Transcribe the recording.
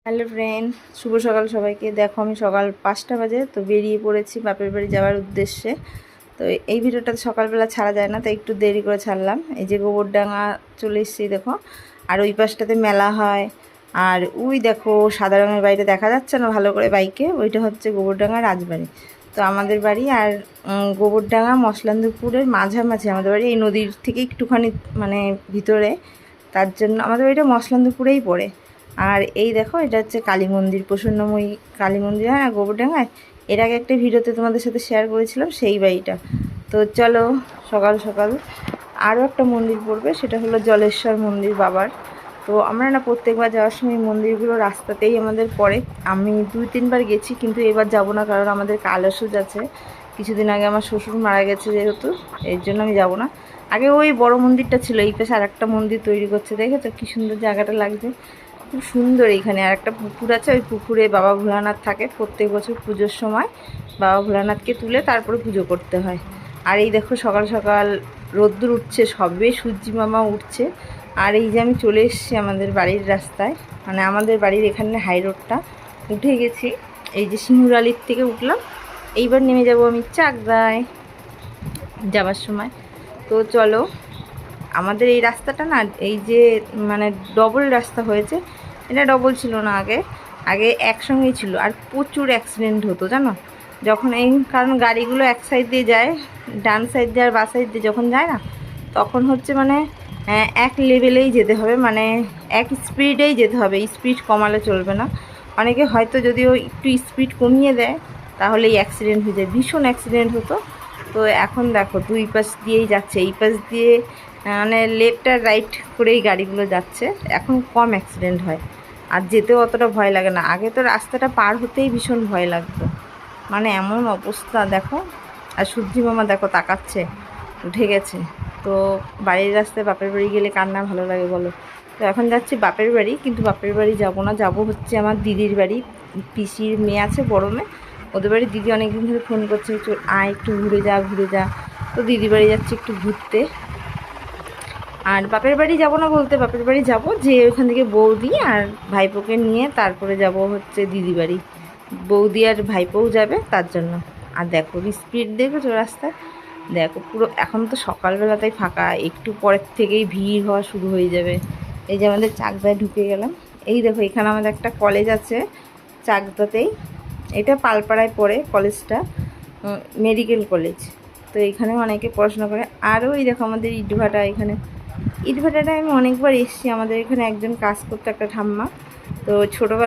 Hello friend, শুভ সকাল সবাইকে। দেখো আমি সকাল 5টা বাজে তো বেরিয়ে পড়েছি বাপের বাড়ি যাওয়ার উদ্দেশ্যে। তো এই ভিডিওটা সকালবেলা ছাড়া যায় না, তাই একটু দেরি করে ছাড়লাম। এই যে গোবরডাঙ্গা চলে এসেছি দেখো, আর ওই পাশটাতে মেলা হয়। আর ওই দেখো সাদা রঙের বাড়িটা দেখা যাচ্ছে না ভালো করে বাইকে, ওইটা হচ্ছে গোবরডাঙ্গা রাজবাড়ি। তো আমাদের বাড়ি আর গোবরডাঙ্গা মশলান্দপুরের মাঝামাঝি আমাদের বাড়ি, এই নদীর থেকে একটুখানি মানে ভিতরে। তার জন্য আমাদের বাড়িটা মশলান্দপুরেই পড়ে। আর এই দেখো এটা হচ্ছে কালী মন্দির, প্রসন্নময়ী কালী মন্দির, হ্যাঁ গোবরডাঙ্গায়। এর আগে একটা ভিডিওতে তোমাদের সাথে শেয়ার করেছিলাম সেই বাড়িটা। তো চলো সকাল সকাল আরও একটা মন্দির পড়বে, সেটা হলো জলেশ্বর মন্দির বাবার। তো আমরা না প্রত্যেকবার যাওয়ার সময় মন্দিরগুলো রাস্তাতেই আমাদের পড়ে। আমি 2-3বার গেছি, কিন্তু এবার যাব না, কারণ আমাদের কালসুজ আছে। কিছুদিন আগে আমার শ্বশুর মারা গেছে যেহেতু, এর জন্য আমি যাব না। আগে ওই বড় মন্দিরটা ছিল, এই পাশে আর একটা মন্দির তৈরি করছে, দেখেছো কী সুন্দর জায়গাটা লাগছে, খুব সুন্দর। এইখানে আর একটা পুকুর আছে, ওই পুকুরে বাবা ভোলানাথ থাকে। প্রত্যেক বছর পুজোর সময় বাবা ভোলানাথকে তুলে তারপরে পুজো করতে হয়। আর এই দেখো সকাল সকাল রোদ্দুর উঠছে, সবে সূর্যি মামা উঠছে। আর এই যে আমি চলে এসেছি আমাদের বাড়ির রাস্তায়, মানে আমাদের বাড়ির এখানে হাই রোডটা উঠে গেছি। এই যে সিঙ্গুরালির থেকে উঠলাম, এইবার নেমে যাব আমি চাকদায় যাবার সময়। তো চলো, আমাদের এই রাস্তাটা না এই যে মানে ডবল রাস্তা হয়েছে, এটা ডবল ছিল না, আগে আগে একসঙ্গেই ছিল। আর প্রচুর অ্যাক্সিডেন্ট হতো জানো, যখন এই কারণ গাড়িগুলো এক সাইড দিয়ে যায়, ডান সাইড দিয়ে আর বা সাইড দিয়ে যখন যায় না, তখন হচ্ছে মানে এক লেভেলেই যেতে হবে, মানে এক স্পিডেই যেতে হবে, স্পিড কমালে চলবে না। অনেকে হয়তো যদিও একটু স্পিড কমিয়ে দেয় তাহলেই অ্যাক্সিডেন্ট হয়ে যায়, ভীষণ অ্যাক্সিডেন্ট হতো। তো এখন দেখো দুই পাশ দিয়েই যাচ্ছে, এই পাশ দিয়ে মানে লেফট আর রাইট করেই গাড়িগুলো যাচ্ছে, এখন কম অ্যাক্সিডেন্ট হয়। আর যেতেও অতটা ভয় লাগে না, আগে তো রাস্তাটা পার হতেই ভীষণ ভয় লাগতো, মানে এমন অবস্থা দেখো। আর সূর্যি মামা দেখো তাকাচ্ছে, উঠে গেছে। তো বাড়ির রাস্তায় বাপের বাড়ি গেলে কার না ভালো লাগে বলো। তো এখন যাচ্ছি বাপের বাড়ি, কিন্তু বাপের বাড়ি যাব না, যাব হচ্ছে আমার দিদির বাড়ি। পিসির মেয়ে আছে, বড় মেয়ে, ওদের বাড়ি। দিদি অনেকদিন ধরে ফোন করছে, আয় একটু ঘুরে যা ঘুরে যা। তো দিদির বাড়ি যাচ্ছি একটু ঘুরতে। আর বাপের বাড়ি যাব না বলতে, বাপের বাড়ি যাব যে ওখান থেকে বৌদি আর ভাইপোকে নিয়ে তারপরে যাব হচ্ছে দিদি বাড়ি। বৌদি আর ভাইপোও যাবে তার জন্য। আর দেখো স্পিড দেখেছো রাস্তায়, দেখো পুরো এখন তো সকালবেলাতেই ফাঁকা, একটু পরের থেকেই ভিড় হওয়া শুরু হয়ে যাবে। এই যে আমাদের চাকদায় ঢুকে গেলাম। এই দেখো এখানে আমাদের একটা কলেজ আছে চাকদাতেই, এটা পালপাড়ায় পড়ে কলেজটা, মেডিকেল কলেজ। তো এখানেও অনেকে পড়াশোনা করে। আরও এই দেখো আমাদের ইটভাটা, এখানে ইটভাটাটায় আমি অনেকবার এসেছি, আমাদের এখানে একজন কাজ করতো একটা ঠাম্মা। তো ছোটোবেলা